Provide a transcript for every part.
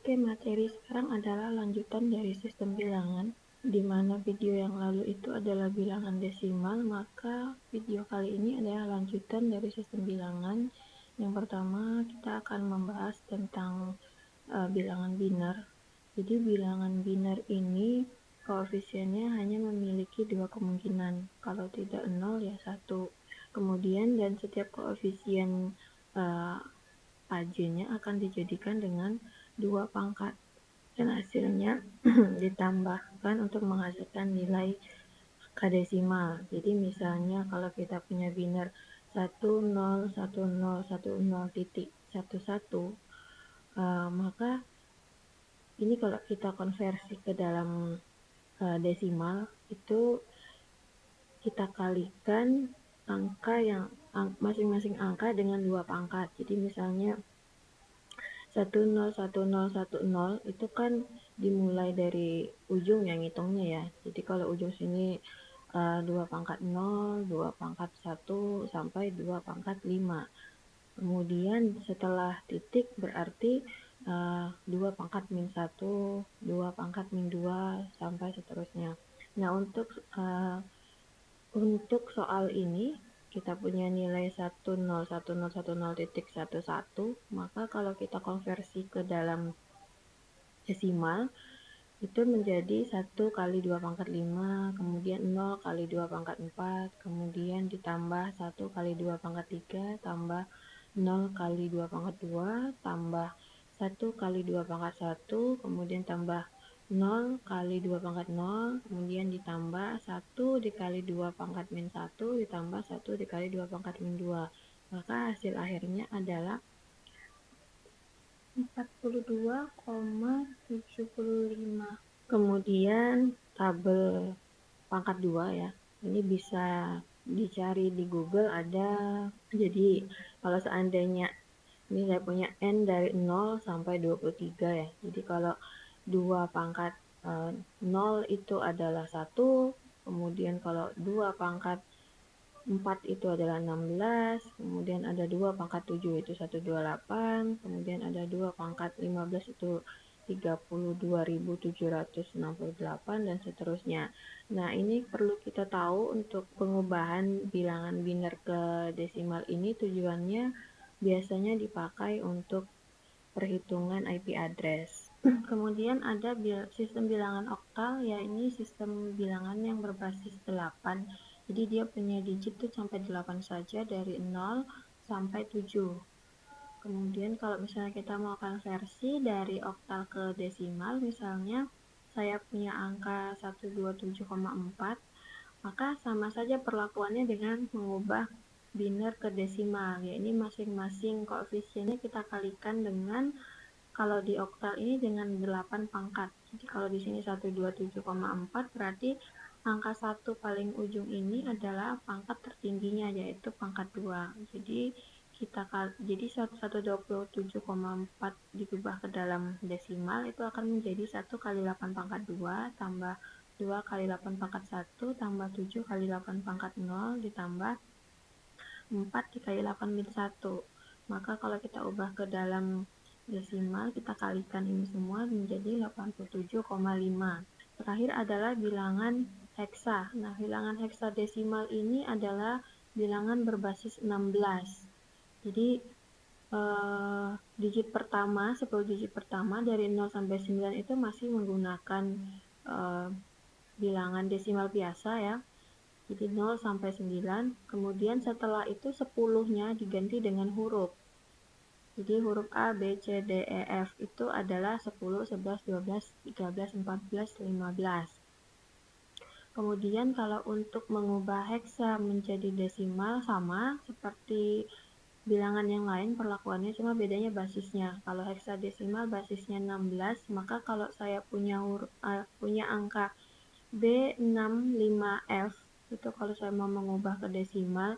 Oke, materi sekarang adalah lanjutan dari sistem bilangan, di mana video yang lalu itu adalah bilangan desimal, maka video kali ini adalah lanjutan dari sistem bilangan. Yang pertama, kita akan membahas tentang bilangan biner. Jadi bilangan biner ini koefisiennya hanya memiliki dua kemungkinan, kalau tidak 0 ya 1. Kemudian dan setiap koefisien AJ-nya akan dijadikan dengan dua pangkat dan hasilnya ditambahkan untuk menghasilkan nilai angka desimal. Jadi misalnya kalau kita punya biner 101010.11, maka ini kalau kita konversi ke dalam desimal itu kita kalikan angka yang masing-masing angka dengan dua pangkat. Jadi misalnya 101010 itu kan dimulai dari ujung yang ngitungnya ya. Jadi kalau ujung sini 2 pangkat 0, 2 pangkat 1 sampai 2 pangkat 5. Kemudian setelah titik berarti 2 pangkat min 1, 2 pangkat min 2 sampai seterusnya. Nah, untuk soal ini kita punya nilai 101010.11, maka kalau kita konversi ke dalam desimal itu menjadi 1 kali 2 pangkat 5, kemudian 0 kali 2 pangkat 4, kemudian ditambah 1 kali 2 pangkat 3, tambah 0 kali 2 pangkat 2, tambah 1 kali 2 pangkat 1, kemudian tambah 0 kali 2 pangkat 0, kemudian ditambah 1 dikali 2 pangkat min 1, ditambah 1 dikali 2 pangkat min 2. Maka hasil akhirnya adalah 42,75. Kemudian tabel pangkat 2 ya. Ini bisa dicari di Google ada. Jadi kalau seandainya ini saya punya N dari 0 sampai 23 ya. Jadi kalau 2 pangkat 0 itu adalah 1, kemudian kalau 2 pangkat 4 itu adalah 16, kemudian ada 2 pangkat 7 itu 128, kemudian ada 2 pangkat 15 itu 32.768 dan seterusnya. Nah, ini perlu kita tahu untuk pengubahan bilangan biner ke desimal ini tujuannya biasanya dipakai untuk perhitungan IP address. Kemudian ada sistem bilangan oktal, yaitu sistem bilangan yang berbasis 8. Jadi dia punya digit tuh sampai 8 saja dari 0 sampai 7. Kemudian kalau misalnya kita mau konversi dari oktal ke desimal, misalnya saya punya angka 127,4, maka sama saja perlakuannya dengan mengubah biner ke desimal, yaitu masing-masing koefisiennya kita kalikan dengan, kalau di oktal ini dengan 8 pangkat. Jadi kalau di sini 127,4 berarti angka 1 paling ujung ini adalah pangkat tertingginya, yaitu pangkat 2. Jadi 127,4 diubah ke dalam desimal itu akan menjadi 1 kali 8 pangkat 2 tambah 2 kali 8 pangkat 1 tambah 7 kali 8 pangkat 0 ditambah 4 dikali 8 min 1. Maka kalau kita ubah ke dalam desimal, kita kalikan ini semua menjadi 87,5. Terakhir adalah bilangan heksa. Nah, bilangan heksadesimal ini adalah bilangan berbasis 16. Jadi digit pertama, 10 digit pertama dari 0 sampai 9 itu masih menggunakan bilangan desimal biasa ya. Jadi 0 sampai 9, kemudian setelah itu 10-nya diganti dengan huruf. Jadi huruf A, B, C, D, E, F itu adalah 10, 11, 12, 13, 14, 15. Kemudian kalau untuk mengubah heksa menjadi desimal sama seperti bilangan yang lain perlakuannya, cuma bedanya basisnya. Kalau heksadesimal basisnya 16, maka kalau saya punya angka B65F, itu kalau saya mau mengubah ke desimal,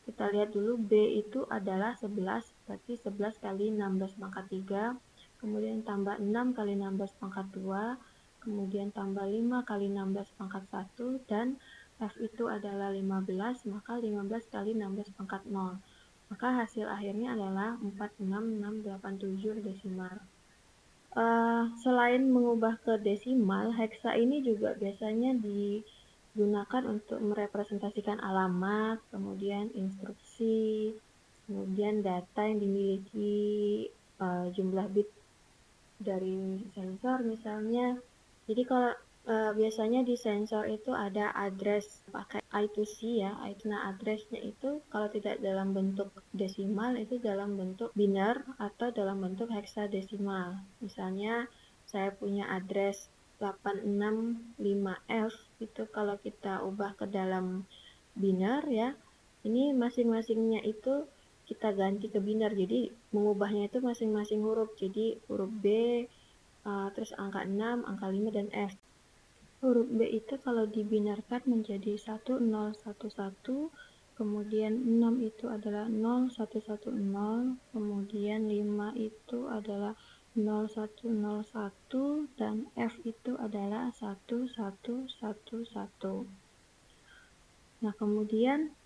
kita lihat dulu B itu adalah 11, berarti 11 kali 16 pangkat 3, kemudian tambah 6 kali 16 pangkat 2, kemudian tambah 5 kali 16 pangkat 1, dan F itu adalah 15, maka 15 kali 16 pangkat 0. Maka hasil akhirnya adalah 46687 desimal. Selain mengubah ke desimal, heksa ini juga biasanya digunakan untuk merepresentasikan alamat, kemudian instruksi, kemudian data yang dimiliki jumlah bit dari sensor misalnya. Jadi kalau biasanya di sensor itu ada address pakai I2C ya. Nah, addressnya itu kalau tidak dalam bentuk desimal itu dalam bentuk biner atau dalam bentuk heksadesimal. Misalnya saya punya address 865F itu kalau kita ubah ke dalam biner ya. Ini masing-masingnya itu kita ganti ke biner. Jadi mengubahnya itu masing-masing huruf. Jadi huruf B, terus angka 6, angka 5, dan F. Huruf B itu kalau dibinarkan menjadi 1011, kemudian 6 itu adalah 0110, kemudian 5 itu adalah 0101, dan F itu adalah 1111. Nah, kemudian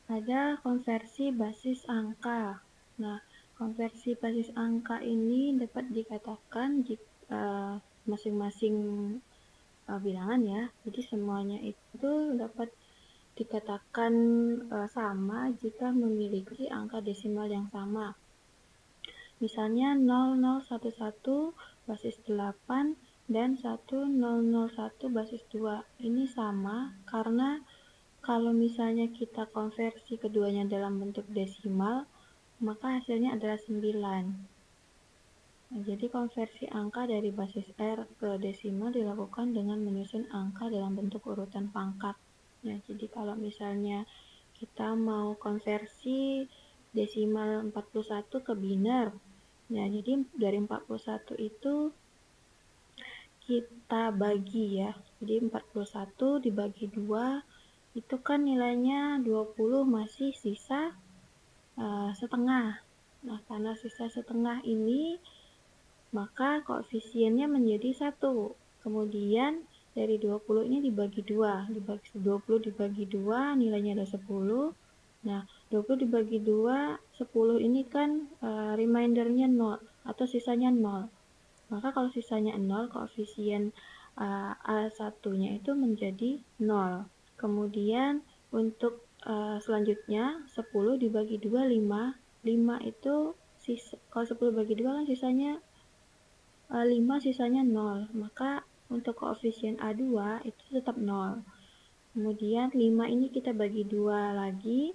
ada konversi basis angka. Nah, konversi basis angka ini dapat dikatakan jika masing-masing bilangan ya. Jadi semuanya itu dapat dikatakan sama jika memiliki angka desimal yang sama. Misalnya 0011 basis 8 dan 1001 basis 2. Ini sama karena kalau misalnya kita konversi keduanya dalam bentuk desimal, maka hasilnya adalah 9. Nah, jadi konversi angka dari basis R ke desimal dilakukan dengan menyusun angka dalam bentuk urutan pangkat. Ya, jadi kalau misalnya kita mau konversi desimal 41 ke biner, ya jadi dari 41 itu kita bagi ya. Jadi 41 dibagi 2 itu kan nilainya 20, masih sisa setengah. Nah, karena sisa setengah ini maka koefisiennya menjadi 1. Kemudian dari 20 ini dibagi 2. 20 dibagi 2 nilainya ada 10. Nah, 20 dibagi 2, 10 ini kan remindernya 0 atau sisanya 0. Maka kalau sisanya 0, koefisien A1-nya itu menjadi 0. Kemudian untuk selanjutnya 10 dibagi 2, 5. 5 itu kalau 10 bagi 2 kan sisanya 5, sisanya 0. Maka untuk koefisien A2 itu tetap 0. Kemudian 5 ini kita bagi 2 lagi.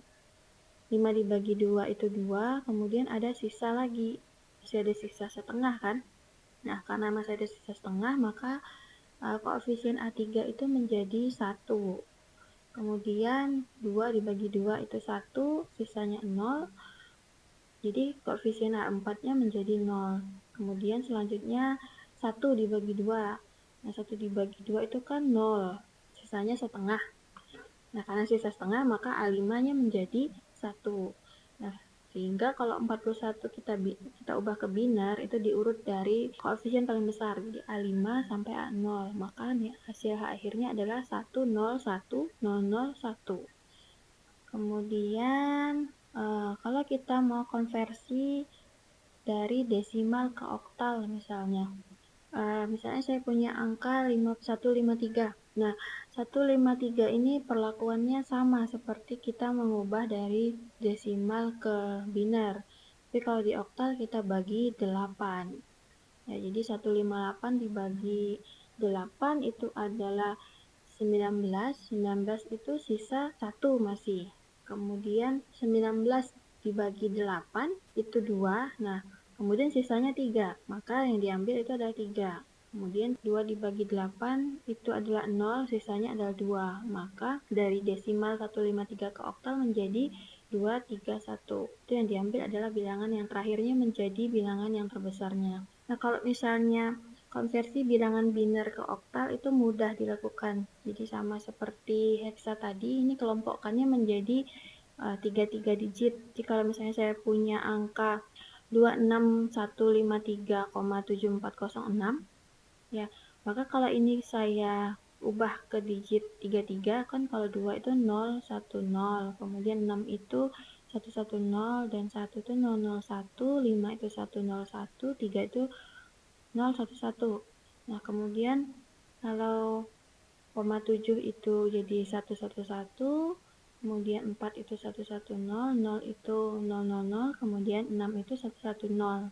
5 dibagi 2 itu 2. Kemudian ada sisa lagi. Masih ada sisa setengah kan? Nah, karena masih ada sisa setengah, maka koefisien A3 itu menjadi 1. Kemudian 2 dibagi 2 itu 1, sisanya 0. Jadi koefisien A4-nya menjadi 0. Kemudian selanjutnya 1 dibagi 2. Nah, 1 dibagi 2 itu kan 0. Sisanya setengah. Nah, karena sisa setengah, maka A5-nya menjadi 1. Nah, sehingga kalau 41 kita ubah ke biner, itu diurut dari koefisien paling besar. Jadi A5 sampai A0. Maka hasil akhirnya adalah 101001. Kemudian kalau kita mau konversi dari desimal ke oktal misalnya. Misalnya saya punya angka 153. Nah, 153 ini perlakuannya sama seperti kita mengubah dari desimal ke biner. Tapi kalau di oktal kita bagi 8. Ya, jadi 158 dibagi 8 itu adalah 19. 19 itu sisa 1 masih. Kemudian 19 dibagi 8 itu 2. Nah, kemudian sisanya 3. Maka yang diambil itu adalah 3. Kemudian 2 dibagi 8 itu adalah 0, sisanya adalah 2. Maka dari desimal 153 ke oktal menjadi 231. Itu yang diambil adalah bilangan yang terakhirnya menjadi bilangan yang terbesarnya. Nah, kalau misalnya konversi bilangan biner ke oktal itu mudah dilakukan. Jadi sama seperti heksa tadi, ini kelompokkannya menjadi 3 digit. Jadi kalau misalnya saya punya angka 26153,7406 ya, maka kalau ini saya ubah ke digit 33 kan, kalau 2 itu 010, kemudian 6 itu 110, dan 1 itu 001, 5 itu 101, 3 itu 011. Nah, kemudian kalau 0,7 itu jadi 111, kemudian 4 itu 110, 0 itu 000, kemudian 6 itu 110.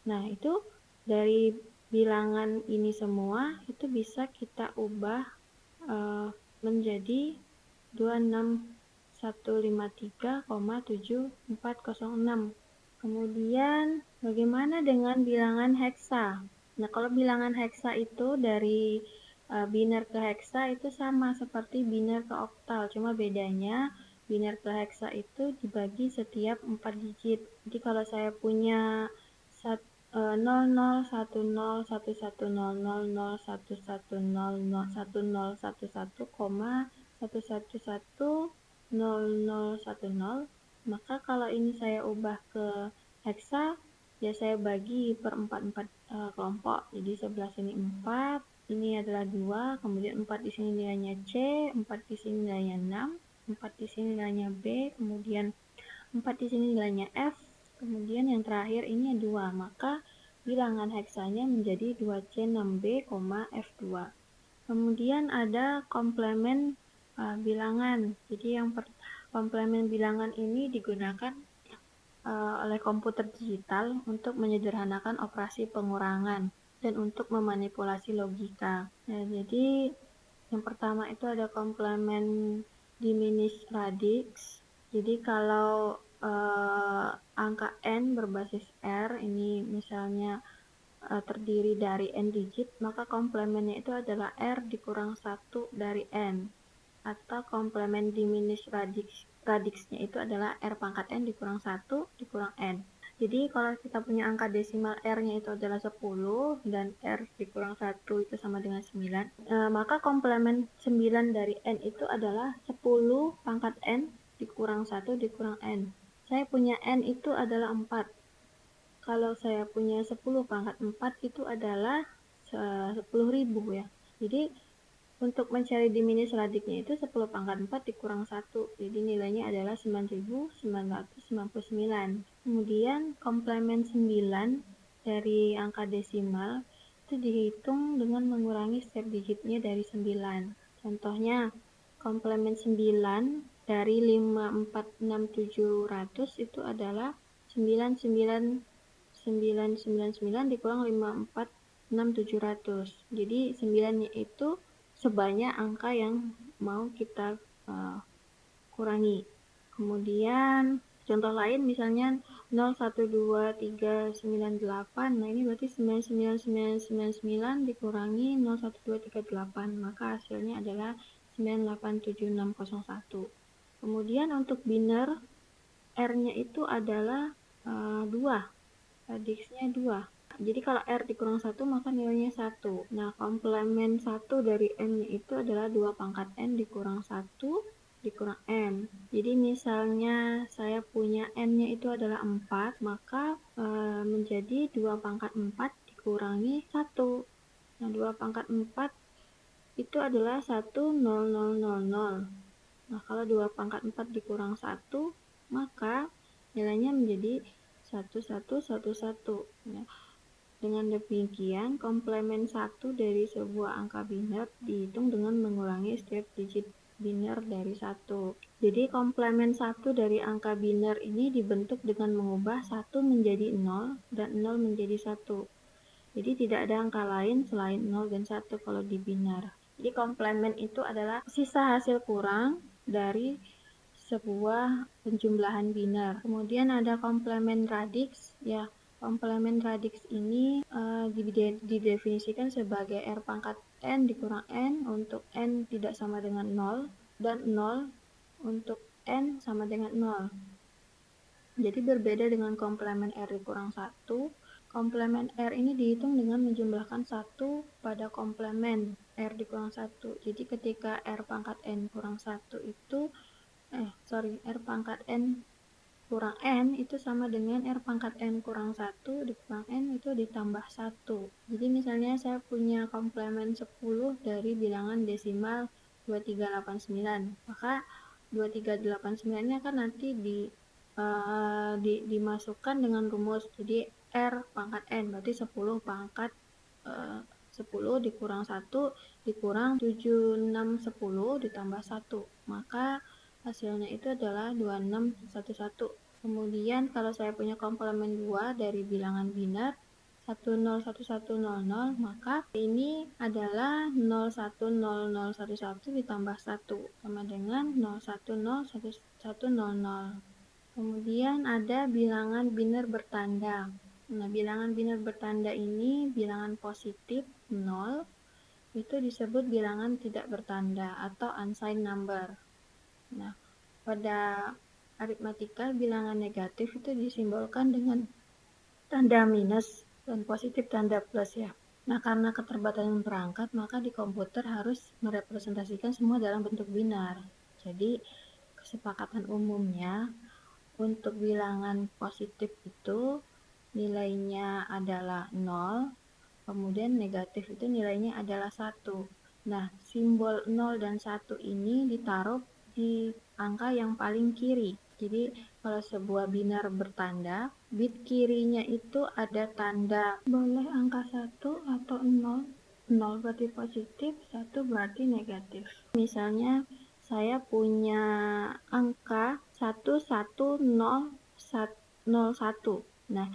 Nah, itu dari bilangan ini semua itu bisa kita ubah menjadi 26153,7406. Kemudian bagaimana dengan bilangan heksa? Nah, kalau bilangan heksa itu dari biner ke heksa itu sama seperti biner ke oktal, cuma bedanya biner ke heksa itu dibagi setiap 4 digit. Jadi kalau saya punya 00101100111111,1110010, maka kalau ini saya ubah ke heksa, ya saya bagi per 4 kelompok. Jadi 11 ini 4, ini adalah 2, kemudian 4 di sini nilainya C, 4 di sini nilainya 6, 4 di sini nilainya B, kemudian 4 di sini nilainya F, kemudian yang terakhir ini 2, maka bilangan heksanya menjadi 2C6B, F2. Kemudian ada komplemen bilangan. Jadi yang komplemen bilangan ini digunakan oleh komputer digital untuk menyederhanakan operasi pengurangan dan untuk memanipulasi logika. Nah, jadi yang pertama itu ada komplemen diminish radix. Jadi kalau angka n berbasis r ini misalnya terdiri dari n digit, maka komplemennya itu adalah r dikurang 1 dari n, atau komplemen diminish radix-nya itu adalah r pangkat n dikurang 1 dikurang n. Jadi kalau kita punya angka desimal r-nya itu adalah 10 dan r dikurang 1 itu sama dengan 9, maka komplemen 9 dari n itu adalah 10 pangkat n dikurang 1 dikurang n. Saya punya n itu adalah 4. Kalau saya punya 10 pangkat 4 itu adalah 10.000 ya. Jadi untuk mencari diminish radixnya itu 10 pangkat 4 dikurang 1. Jadi nilainya adalah 9.999. Kemudian komplemen 9 dari angka desimal itu dihitung dengan mengurangi setiap digitnya dari 9. Contohnya, komplemen 9 dari 546.700 itu adalah 99999 dikurang 546.700. Jadi 9-nya itu sebanyak angka yang mau kita kurangi. Kemudian contoh lain misalnya 012398. Nah, ini berarti 99999 dikurangi 01238, maka hasilnya adalah 987601. Kemudian untuk biner R-nya itu adalah 2, radixnya 2. Jadi kalau R dikurang 1 maka nilainya 1. Nah, komplemen 1 dari N-nya itu adalah 2 pangkat N dikurang 1 dikurang N. Jadi misalnya saya punya N-nya itu adalah 4, maka menjadi 2 pangkat 4 dikurangi 1. Nah, 2 pangkat 4 itu adalah 10000. Nah, kalau 2 pangkat 4 dikurang 1, maka nilainya menjadi 1111. Ya. Dengan demikian, komplemen 1 dari sebuah angka biner dihitung dengan mengurangi setiap digit biner dari 1. Jadi komplemen 1 dari angka biner ini dibentuk dengan mengubah 1 menjadi 0 dan 0 menjadi 1. Jadi tidak ada angka lain selain 0 dan 1 kalau di biner. Jadi komplemen itu adalah sisa hasil kurang dari sebuah penjumlahan biner. Kemudian ada komplemen radix, ya. Komplemen radix ini didefinisikan sebagai R pangkat N dikurang N untuk N tidak sama dengan 0 dan 0 untuk N sama dengan 0. Jadi berbeda dengan komplemen R dikurang 1, komplemen R ini dihitung dengan menjumlahkan 1 pada komplemen R dikurang 1. Jadi ketika R pangkat N kurang 1 itu, R pangkat N kurang N itu sama dengan R pangkat N kurang 1 dikurang N itu ditambah 1. Jadi misalnya saya punya komplemen 10 dari bilangan desimal 2389, maka 2389 ini akan nanti dimasukkan dengan rumus. Jadi R pangkat N, berarti 10 pangkat 10 dikurang 1 dikurang 7610 ditambah 1, maka hasilnya itu adalah 2611. Kemudian kalau saya punya komplemen 2 dari bilangan biner 101100, maka ini adalah 010011 ditambah 1 sama dengan 01011100. Kemudian ada bilangan biner bertanda. Nah, bilangan biner bertanda ini bilangan positif 0 itu disebut bilangan tidak bertanda atau unsigned number. Nah, pada aritmatika bilangan negatif itu disimbolkan dengan tanda minus dan positif tanda plus ya. Nah, karena keterbatasan perangkat, maka di komputer harus merepresentasikan semua dalam bentuk binar. Jadi, kesepakatan umumnya untuk bilangan positif itu nilainya adalah 0, kemudian negatif itu nilainya adalah 1. Nah, simbol 0 dan 1 ini ditaruh di angka yang paling kiri. Jadi, kalau sebuah binar bertanda, bit kirinya itu ada tanda boleh angka 1 atau 0. 0 berarti positif, 1 berarti negatif. Misalnya, saya punya angka 11001. Nah,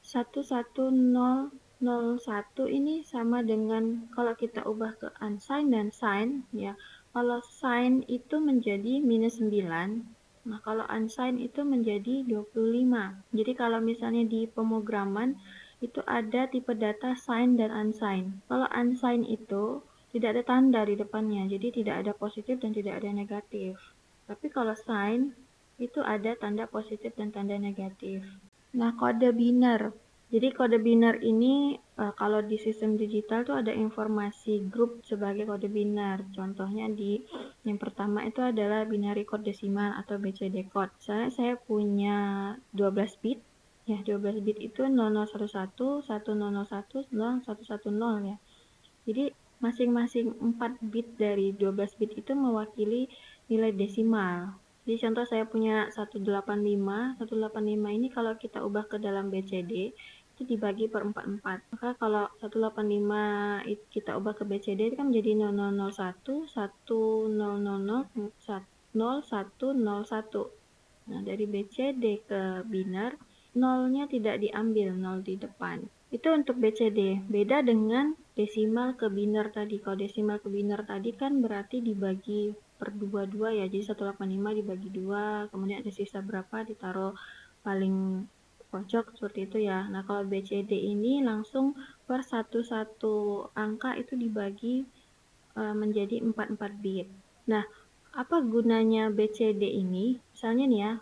11001 ini sama dengan kalau kita ubah ke unsigned dan signed ya. Kalau signed itu menjadi minus 9. Nah, kalau unsigned itu menjadi 25. Jadi kalau misalnya di pemrograman itu ada tipe data signed dan unsigned. Kalau unsigned itu tidak ada tanda di depannya, jadi tidak ada positif dan tidak ada negatif. Tapi kalau signed itu ada tanda positif dan tanda negatif. Nah, kode biner. Jadi kode biner ini kalau di sistem digital tuh ada informasi grup sebagai kode biner. Contohnya di yang pertama itu adalah binary code desimal atau BCD code. Saya punya 12 bit. Ya, 12 bit itu 0011, 1001, 0110 ya. Jadi masing-masing 4 bit dari 12 bit itu mewakili nilai desimal. Jadi contoh saya punya 185. 185 ini kalau kita ubah ke dalam BCD itu dibagi per 44. Maka kalau 185 kita ubah ke BCD itu kan menjadi 0001, 1000, 0101. Nah, dari BCD ke biner, nolnya tidak diambil, 0 di depan. Itu untuk BCD. Beda dengan desimal ke biner tadi. Kalau desimal ke biner tadi kan berarti dibagi per 22 ya. Jadi 185 dibagi 2, kemudian ada sisa berapa ditaruh paling pojok seperti itu ya. Nah, kalau BCD ini langsung per satu angka itu dibagi menjadi 44 bit. Nah, apa gunanya BCD ini? Misalnya nih ya,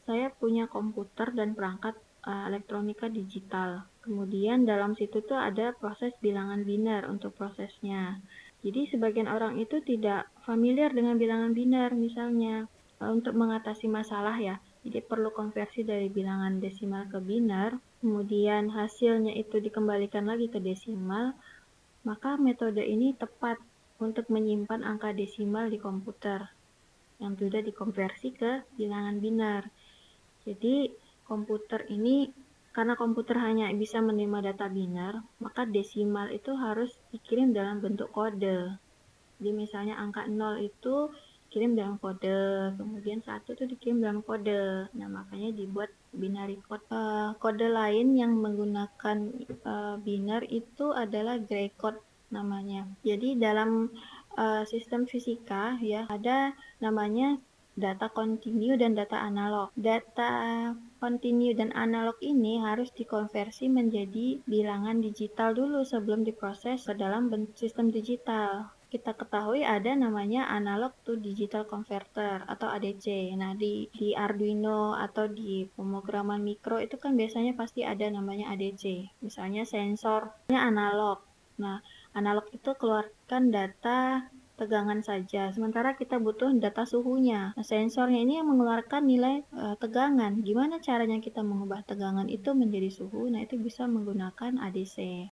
saya punya komputer dan perangkat elektronika digital. Kemudian dalam situ tuh ada proses bilangan biner untuk prosesnya. Jadi sebagian orang itu tidak familiar dengan bilangan biner misalnya. Untuk mengatasi masalah ya, jadi perlu konversi dari bilangan desimal ke biner, kemudian hasilnya itu dikembalikan lagi ke desimal, maka metode ini tepat untuk menyimpan angka desimal di komputer yang sudah dikonversi ke bilangan biner. Jadi komputer ini karena komputer hanya bisa menerima data biner, maka desimal itu harus dikirim dalam bentuk kode. Jadi misalnya angka 0 itu dikirim dalam kode, kemudian 1 itu dikirim dalam kode. Nah, makanya dibuat binary code. Kode lain yang menggunakan biner itu adalah gray code namanya. Jadi dalam sistem fisika ya ada namanya data kontinu dan data analog. Data kontinu dan analog ini harus dikonversi menjadi bilangan digital dulu sebelum diproses ke dalam sistem digital. Kita ketahui ada namanya analog to digital converter atau ADC. Nah, di Arduino atau di pemrograman mikro itu kan biasanya pasti ada namanya ADC. Misalnya sensornya analog. Nah, analog itu keluarkan data tegangan saja, sementara kita butuh data suhunya. Nah, sensornya ini yang mengeluarkan nilai tegangan. Gimana caranya kita mengubah tegangan itu menjadi suhu? Nah, itu bisa menggunakan ADC.